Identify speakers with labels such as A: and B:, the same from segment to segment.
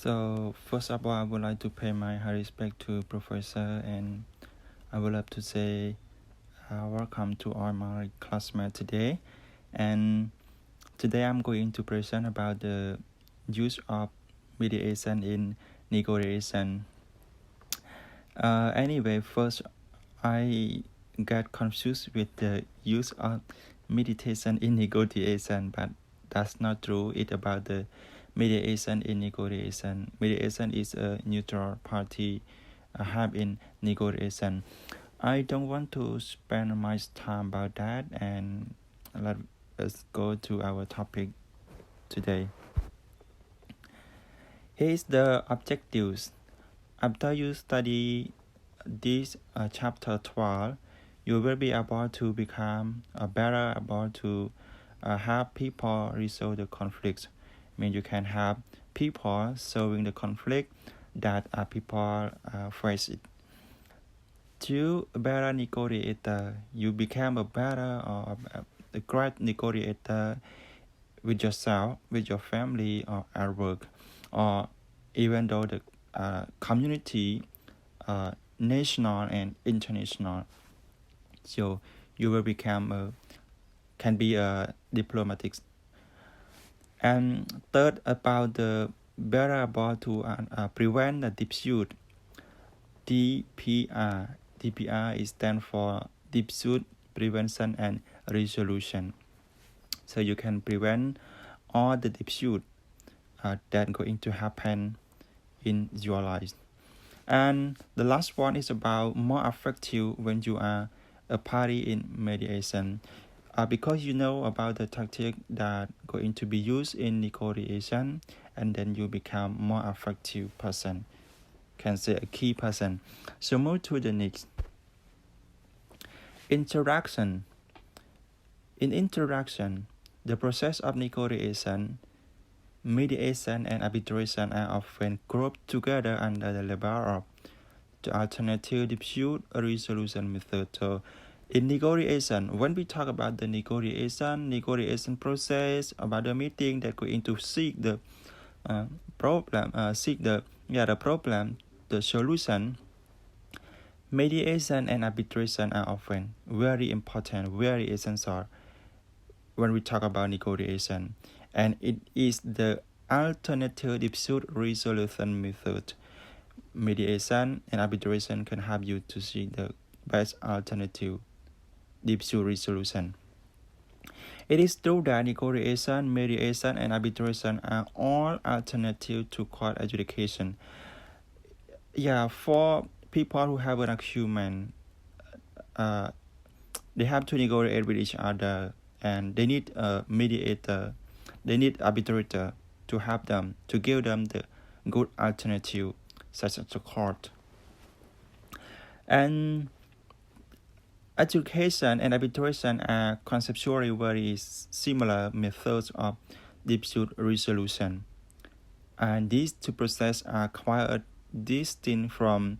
A: So first of all, I would like to pay my high respect to Professor, and I would love to say welcome to all my classmates today. And today I'm going to present about the use of mediation in negotiation. Anyway, first I got confused with the use of meditation in negotiation, but that's not true. It's about the mediation in negotiation. Mediation is a neutral party have in negotiation. I don't want to spend much time about that, and let us go to our topic today. Here's the objectives. After you study this chapter 12, you will be able to become better able to help people resolve the conflicts. I mean, you can help people solving the conflict that people face it. To a better negotiator, you become a better or a great negotiator with yourself, with your family, or at work, or even though the community, national and international. So you will become can be a diplomatic. And third, about the better able to prevent the dispute. DPR. DPR is stand for dispute prevention and resolution. So you can prevent all the dispute that going to happen in your life. And the last one is about more effective when you are a party in mediation. Because you know about the tactic that going to be used in negotiation, and then you become more effective person, can say a key person. So move to the next. Interaction. In interaction, the process of negotiation, mediation, and arbitration are often grouped together under the label of the alternative dispute resolution method. So in negotiation, when we talk about the negotiation process, about the meeting that going to seek the problem, the solution, mediation and arbitration are often very important, very essential when we talk about negotiation. And it is the alternative dispute resolution method. Mediation and arbitration can help you to see the best alternative dispute resolution. It is true that negotiation, mediation, and arbitration are all alternative to court adjudication. For people who have an argument, they have to negotiate with each other, and they need a mediator, they need arbitrator to help them, to give them the good alternative, such as the court. And adjudication and arbitration are conceptually very similar methods of dispute resolution. And these two processes are quite distinct from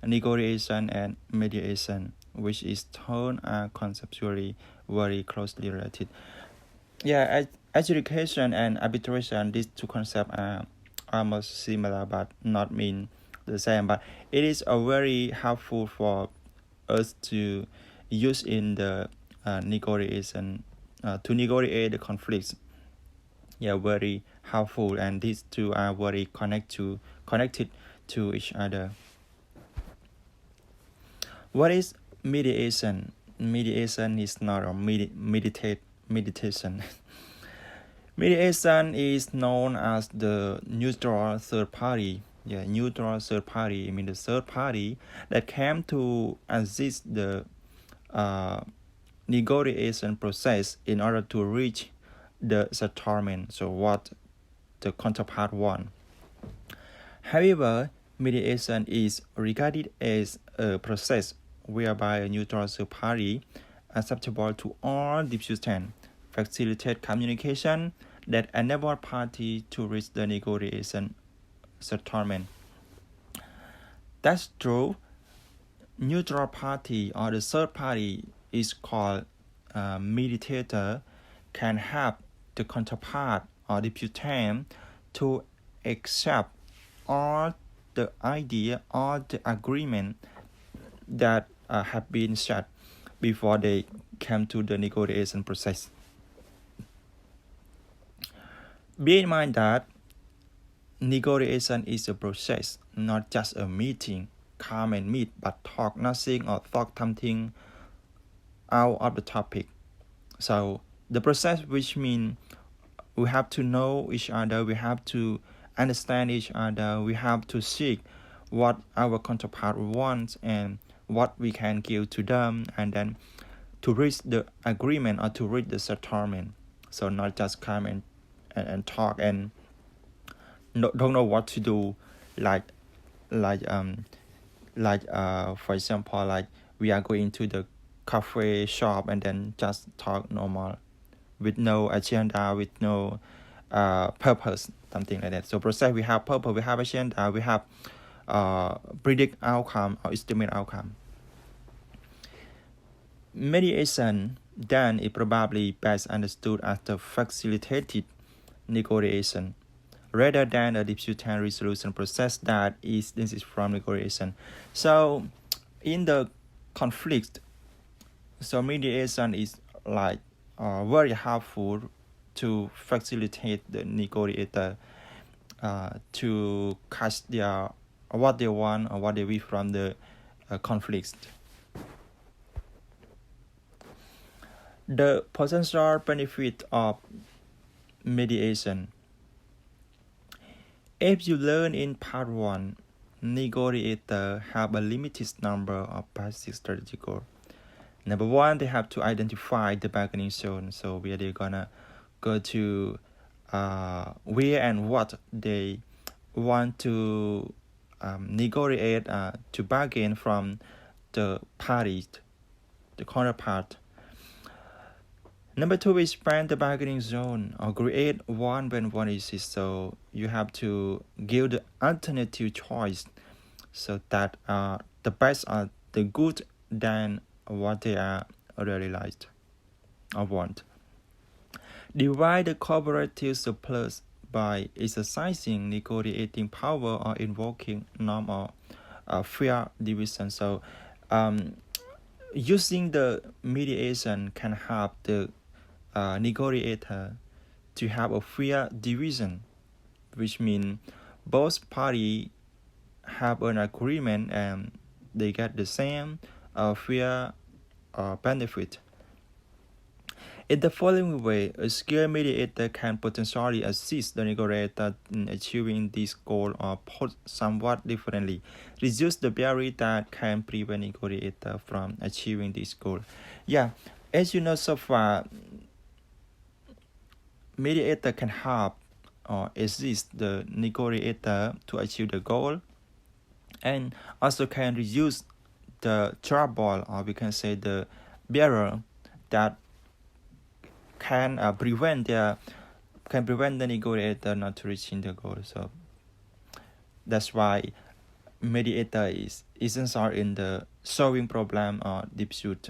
A: negotiation and mediation, which is termed conceptually very closely related. Adjudication and arbitration, these two concepts are almost similar but not mean the same. But it is a very helpful for us to use in the negotiation to negotiate the conflicts. Very helpful, and these two are very connected to each other. What is mediation? Mediation is not a meditation. Mediation is known as the neutral third party. Neutral third party. I mean the third party that came to assist the negotiation process in order to reach the settlement. So what the counterpart want. However, mediation is regarded as a process whereby a neutral third party acceptable to all disputants facilitate communication that enable party to reach the negotiation settlement. That's true. Neutral party or the third party is called mediator, can help the counterpart or disputant to accept all the idea, all the agreement that have been set before they came to the negotiation process. Bear in mind that negotiation is a process, not just a meeting. Come and meet, but talk nothing or talk something out of the topic. So the process, which means we have to know each other, we have to understand each other, we have to seek what our counterpart wants and what we can give to them, and then to reach the agreement or to reach the settlement. So not just come and talk and don't know what to do, like for example, like we are going to the cafe shop and then just talk normal with no agenda, with no purpose, something like that. So process, we have purpose, we have agenda, we have predict outcome or estimate outcome. Mediation then is probably best understood as the facilitated negotiation rather than a dispute and resolution process that is from negotiation. So in the conflict, so mediation is like very helpful to facilitate the negotiator to catch their what they want or what they wish from the conflicts. The potential benefit of mediation. If you learn in part 1, negotiators have a limited number of basic strategy goals. Number 1, they have to identify the bargaining zone. So where they're gonna go to, where and what they want to negotiate, to bargain from the parties, the counterpart. Number 2 is expand the bargaining zone or create one when one exists. So you have to give the alternative choice so that the best are the good than what they are realized or want. Divide the cooperative surplus by exercising negotiating power or invoking norm or fair division. So using the mediation can help the negotiator to have a fair division, which means both parties have an agreement and they get the same fair benefit. In the following way, a skilled mediator can potentially assist the negotiator in achieving this goal, or put somewhat differently, reduce the barrier that can prevent negotiator from achieving this goal. Yeah, as you know so far, mediator can help or assist the negotiator to achieve the goal, and also can reduce the trouble, or we can say the barrier that can prevent the negotiator not reaching the goal. So that's why mediator is essential in the solving problem or dispute.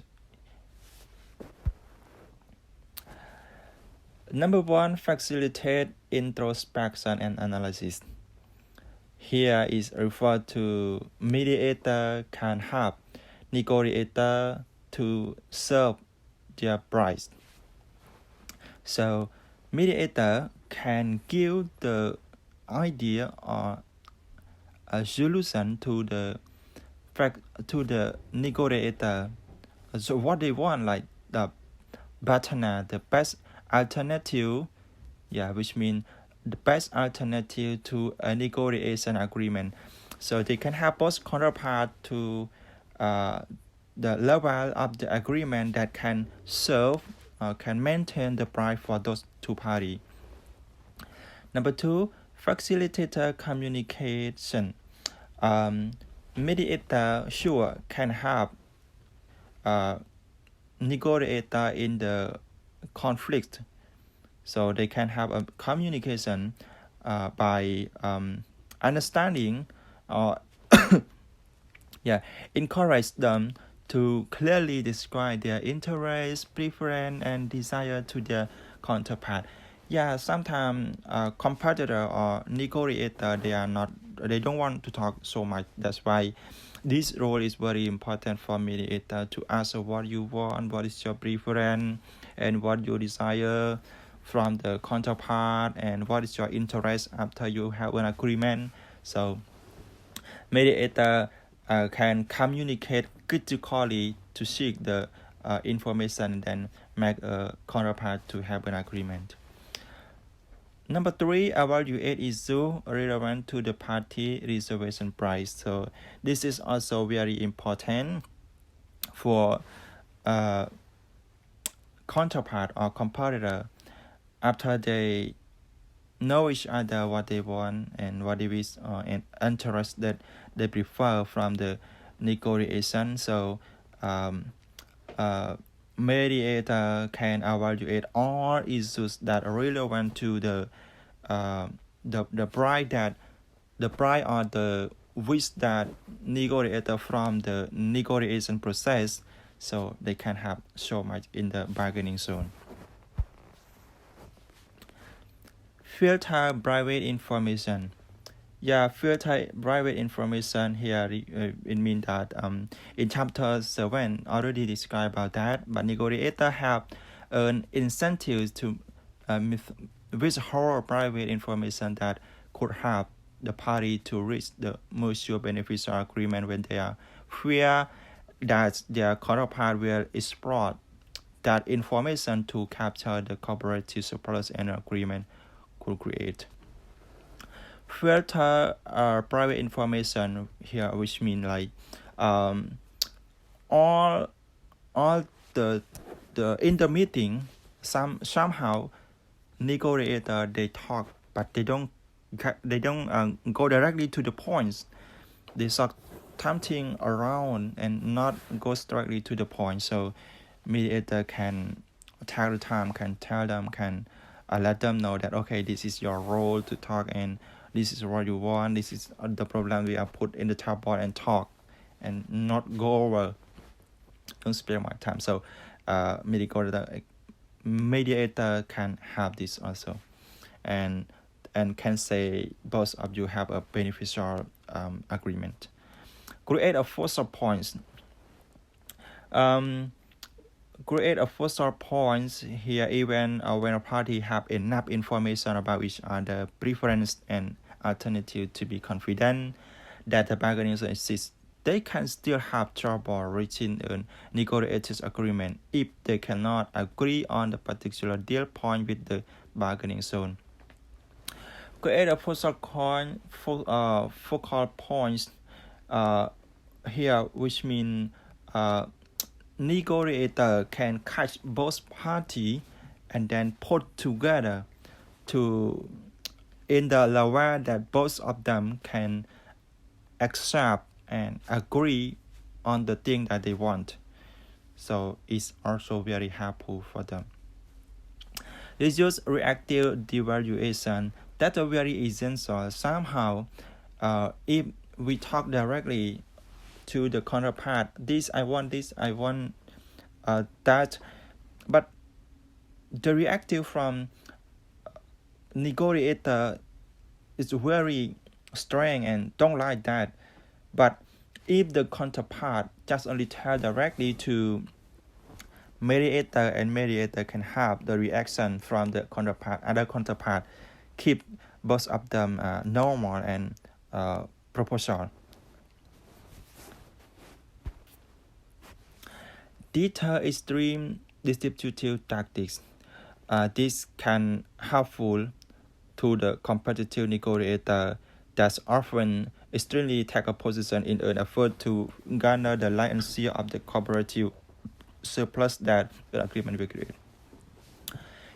A: Number 1, facilitate introspection and analysis. Here is referred to mediator can help negotiator to serve their price. So mediator can give the idea or a solution to the negotiator. So what they want, like the partner, the best alternative, which means the best alternative to a negotiation agreement. So they can help both counterpart to the level of the agreement that can serve, can maintain the price for those two parties. Number 2, facilitator communication. Mediator can help negotiator in the conflict. So they can have a communication by understanding or encourage them to clearly describe their interests, preference, and desire to their counterpart. Sometimes competitor or negotiator, they are not they don't want to talk so much. That's why this role is very important for mediator to ask what you want, what is your preference, and what you desire from the counterpart, and what is your interest after you have an agreement. So mediator can communicate critically to seek the information and then make a counterpart to have an agreement. Number 3, evaluate issue relevant to the party reservation price. So this is also very important for counterpart or competitor. After they know each other what they want and what they wish and interest that they prefer from the negotiation. So mediator can evaluate all issues that are relevant to the price or the wish that negotiator from the negotiation process, so they can have so much in the bargaining zone. Filter private information. Yeah, filter private information here, it means that in chapter 7 already described about that, but negotiator have an incentive to withhold private information that could help the party to reach the mutual beneficial agreement when they are fear that their counterpart will exploit that information to capture the cooperative surplus and agreement could create. Filter private information here, which means like all the in the meeting somehow negotiator they talk, but they don't go directly to the points. They start something around and not go directly to the point. So mediator can tell the time, can tell them, can let them know that okay, this is your role to talk and this is what you want, this is the problem we are put in the tablet and talk and not go over. Don't spend my time. So mediator can have this also, and can say both of you have a beneficial agreement. Create a focal points. Create a focal points here even when a party have enough information about each other preference and alternative to be confident that the bargaining zone exists. They can still have trouble reaching a negotiated agreement if they cannot agree on the particular deal point with the bargaining zone. Create a focal points here, which means negotiator can catch both parties and then put together to in the level that both of them can accept and agree on the thing that they want. So it's also very helpful for them. This use reactive devaluation. That's a very essential. Somehow, if we talk directly to the counterpart, this I want, that, but the reactive from negotiator is very strong and don't like that. But if the counterpart just only tell directly to mediator and mediator can have the reaction from the other counterpart, keep both of them normal and proportional. Detail extreme distributive tactics. This can helpful to the competitive negotiator that often extremely take a position in an effort to garner the lion's share of the cooperative surplus that the agreement will create.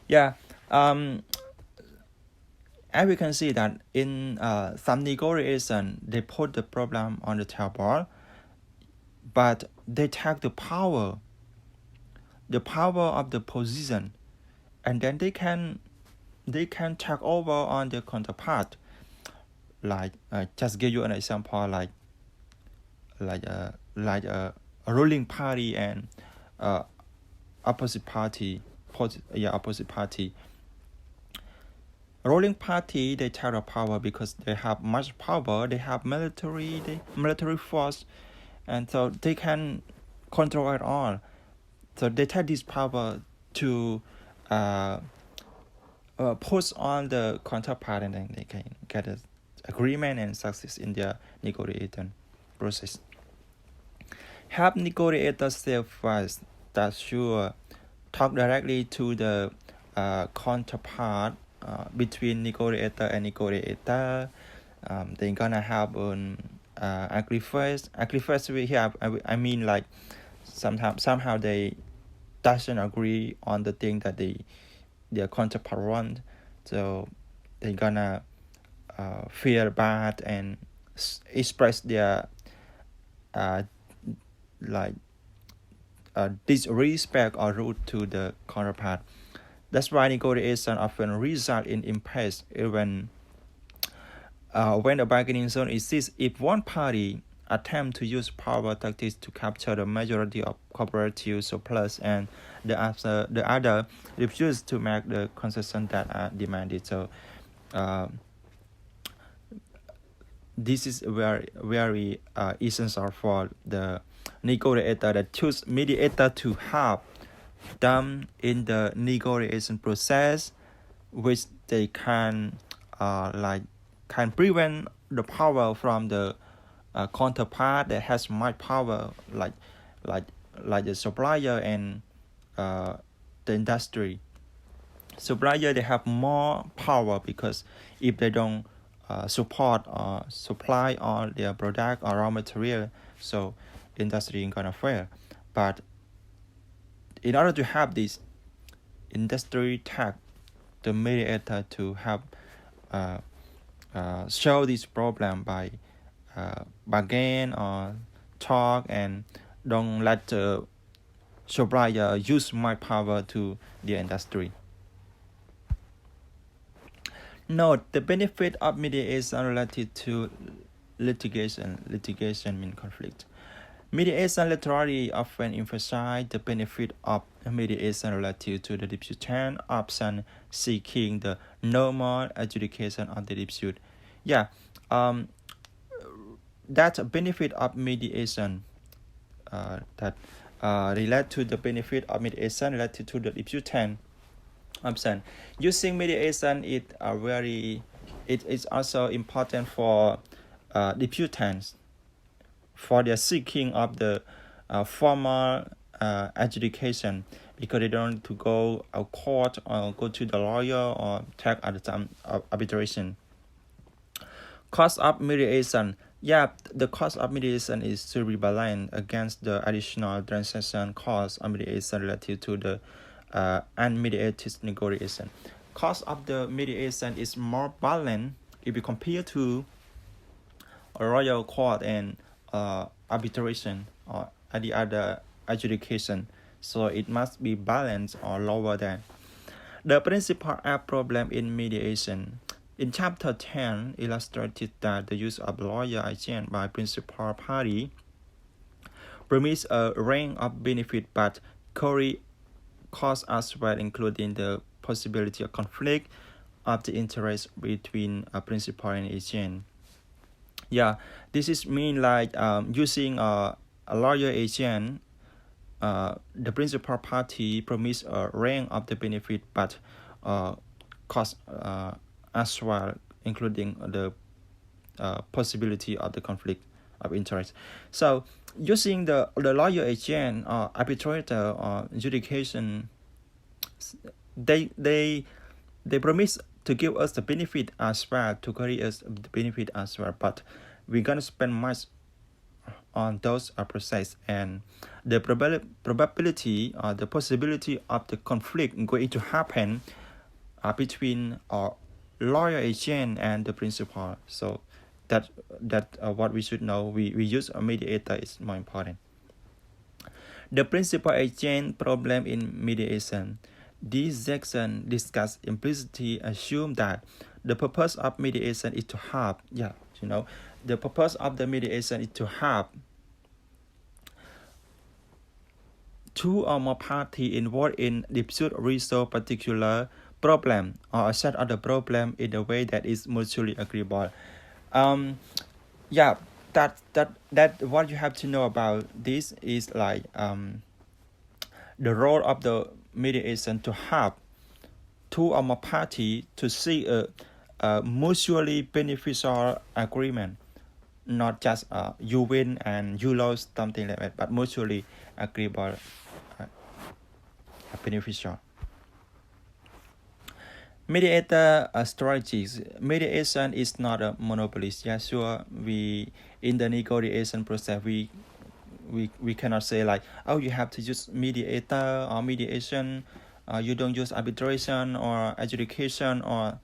A: Yeah, as we can see that in some negotiation, they put the problem on the table, but they take the power of the position, and then they can take over on the counterpart. Like just give you an example, like a ruling party and opposite party. ruling party, they take the power because they have much power. They have military force, and so they can control it all. So they take this power to push on the counterpart, and then they can get an agreement and success in their negotiation process. Have negotiators self-wise that should talk directly to the counterpart between negotiator and negotiator. They're gonna have an agree first. Agree first we have. I mean, like somehow they doesn't agree on the thing that their counterpart want, so they're gonna feel bad and express their disrespect or rude to the counterpart. That's why negotiation often result in impasse even when a bargaining zone exists. If one party attempt to use power tactics to capture the majority of cooperative surplus and the other refuse to make the concession that are demanded. So this is very essential for the negotiator that choose mediator to help them in the negotiation process, which they can can prevent the power from the counterpart that has much power, like the supplier and the industry. Supplier, they have more power because if they don't support or supply all their product or raw material, so industry is gonna fail. But in order to have this, industry tag the mediator to help show this problem by bargain or talk, and don't let the supplier use my power to the industry. Note the benefit of mediation related to litigation. Litigation means conflict. Mediation literally often emphasize the benefit of mediation relative to the disputant option seeking the normal adjudication of the dispute. Yeah, that benefit of mediation that relate to the benefit of mediation related to the disputant option. Using mediation it is also important for disputants for their seeking of the formal adjudication, because they don't need to go to court or go to the lawyer or take at the time of arbitration. Cost of mediation. Yeah, the cost of mediation is to be balanced against the additional transaction cost of mediation relative to the unmediated negotiation. Cost of the mediation is more balanced if you compare to a royal court and arbitration or any other adjudication. So it must be balanced or lower than. The principal problem in mediation. In chapter 10, illustrated that the use of lawyer agent by principal party promise a range of benefit but carry costs as well, including the possibility of conflict of the interest between a principal and agent. Yeah, this is mean like using a lawyer agent. The principal party promise a range of the benefit but cost as well, including the possibility of the conflict of interest. So using the lawyer agent or arbitrator or adjudication, they promise to give us the benefit as well, to carry us the benefit as well, but we're gonna spend much on those process, and the probability or the possibility of the conflict going to happen between our lawyer agent and the principal. So that what we should know. We use a mediator is more important. The principal agent problem in mediation. This section discuss implicitly assume that the purpose of mediation is to help. Yeah, the purpose of the mediation is to help two or more parties involved in dispute resolve particular problem or a set of the problem in a way that is mutually agreeable. Yeah, that what you have to know about this is like the role of the mediation to help two or more parties to see a mutually beneficial agreement, not just you win and you lose, something like that, but mutually agreeable, beneficial. Mediator strategies. Mediation is not a monopolist. Yeah, sure. We in the negotiation process we cannot say like, oh, you have to use mediator or mediation. You don't use arbitration or adjudication or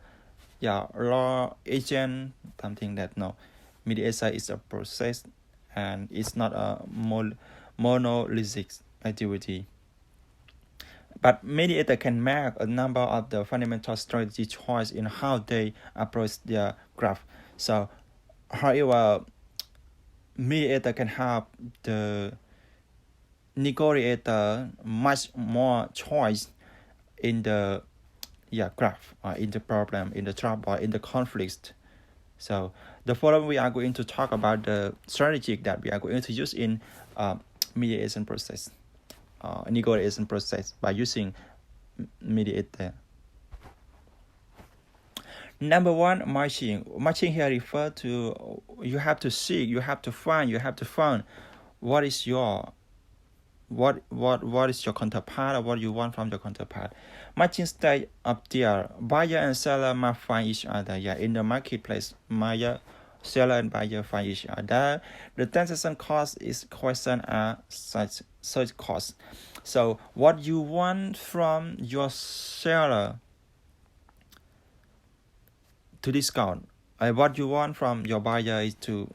A: law agent, something that no. Mediation is a process and it's not a monolithic activity. But mediator can make a number of the fundamental strategy choice in how they approach their graph. So, however, mediator can help the negotiator much more choice in the graph, in the problem, in the trouble, in the conflict. So the following we are going to talk about the strategy that we are going to use in mediation process, negotiation process by using mediator. Number one, matching. Matching here refers to you have to seek, you have to find what is your counterpart or what you want from your counterpart. Matching stage up there, buyer and seller must find each other. Yeah, in the marketplace, seller and buyer find each other. The transaction cost is question such cost. So what you want from your seller to discount, what you want from your buyer is to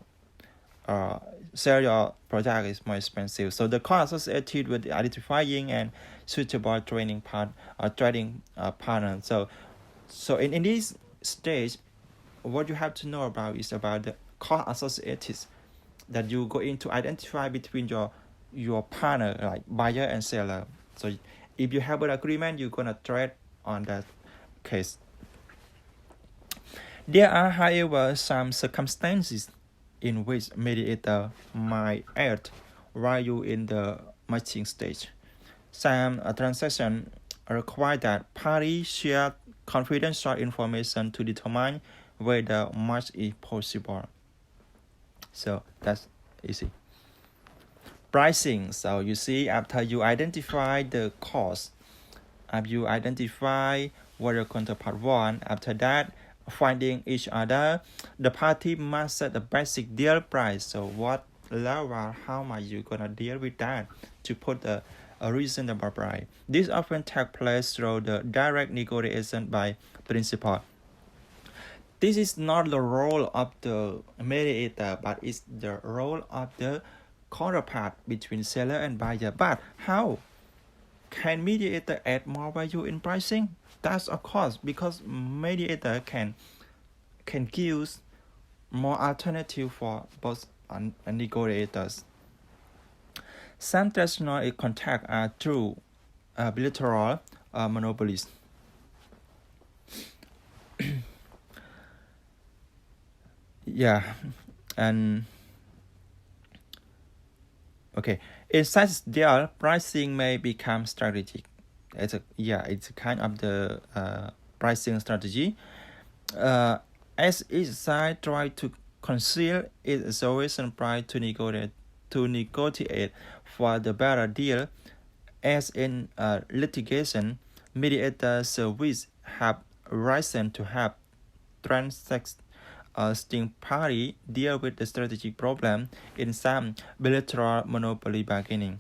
A: sell your product is more expensive. So the cost associated with identifying and suitable trading partner. So in this stage, what you have to know about is about the cost associated that you go into identify between your partner, like buyer and seller. So if you have an agreement, you're gonna trade on that case. There are, however, some circumstances in which mediator might add while you in the matching stage. Some transactions require that parties share confidential information to determine whether match is possible. So that's easy. Pricing. So you see, after you identify the cost, after you identify what your counterpart want, after that, finding each other, the party must set a basic deal price. So what level, how much you gonna deal with that to put a reasonable price. This often takes place through the direct negotiation by principle. This is not the role of the mediator, but it's the role of the counterpart between seller and buyer. But how can mediator add more value in pricing? That's of course because mediator can give more alternative for both negotiators. Some traditional contacts are through bilateral monopolies. And okay, in such deal, pricing may become strategic. It's a kind of the pricing strategy. As each side tries to conceal its solution price to negotiate for the better deal, as in litigation, mediators service have risen to help transacting party deal with the strategic problem in some bilateral monopoly bargaining.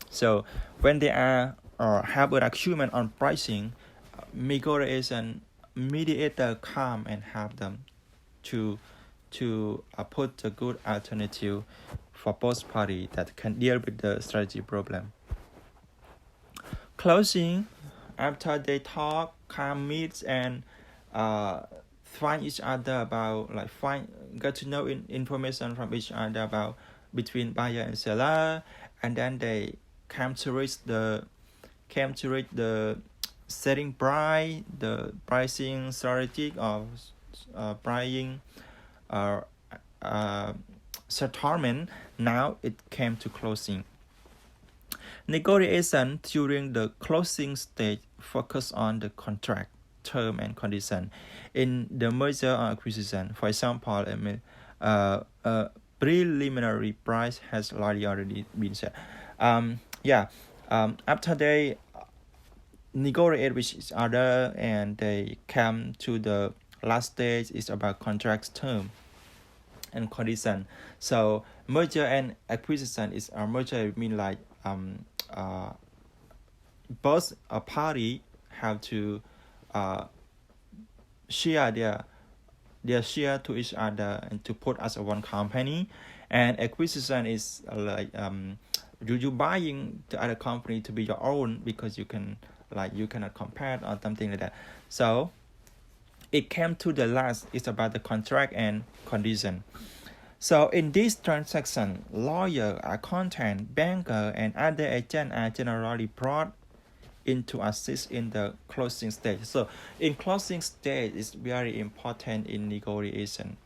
A: So when they are have an agreement on pricing, mediator come and help them to put a good alternative for both parties that can deal with the strategy problem. Closing, after they talk, come meet and find each other about get to know information from each other about between buyer and seller, and then they came to reach the setting price, the pricing strategy of pricing uh, uh, settlement. Now it came to closing. Negotiation during the closing stage focus on the contract term and condition. In the merger or acquisition, for example, a preliminary price has already been set. After they negotiate with each other and they come to the last stage, is about contract term and condition. So merger and acquisition is a merger mean like both a party have to share their share to each other and to put as a one company. And acquisition is like you buying the other company to be your own because you cannot compare or something like that. So it came to the last, it's about the contract and condition. So in this transaction, lawyer, accountant, banker, and other agents are generally brought in to assist in the closing stage. So in closing stage is very important in negotiation.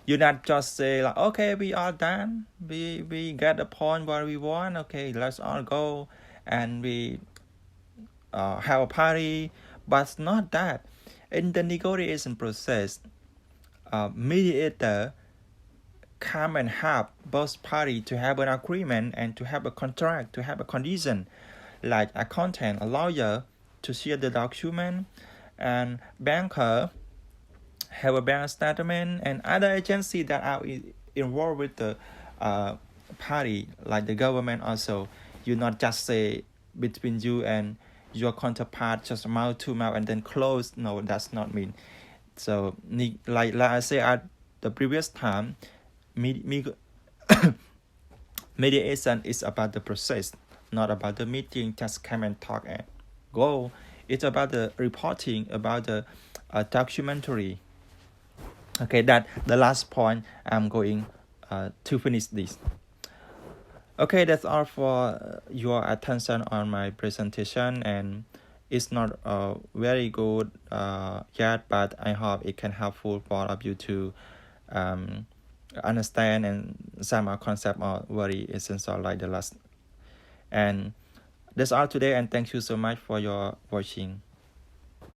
A: You not just say like, okay, we are done, we get the point what we want, okay, let's all go and we have a party. But not that. In the negotiation process, mediator come and help both parties to have an agreement and to have a contract, to have a condition, like accountant, a lawyer to share the document, and banker have a bank statement, and other agencies that are involved with the party, like the government also. You not just say between you and your counterpart just mouth to mouth and then close. No, that's not mean. So like I say at the previous time, mediation is about the process, not about the meeting, just come and talk and go. It's about the reporting, about the documentary. Okay, that the last point I'm going to finish this. Okay, that's all for your attention on my presentation, and it's not very good yet, but I hope it can helpful for all of you to understand, and some of concepts are very essential like the last. And that's all today, and thank you so much for your watching.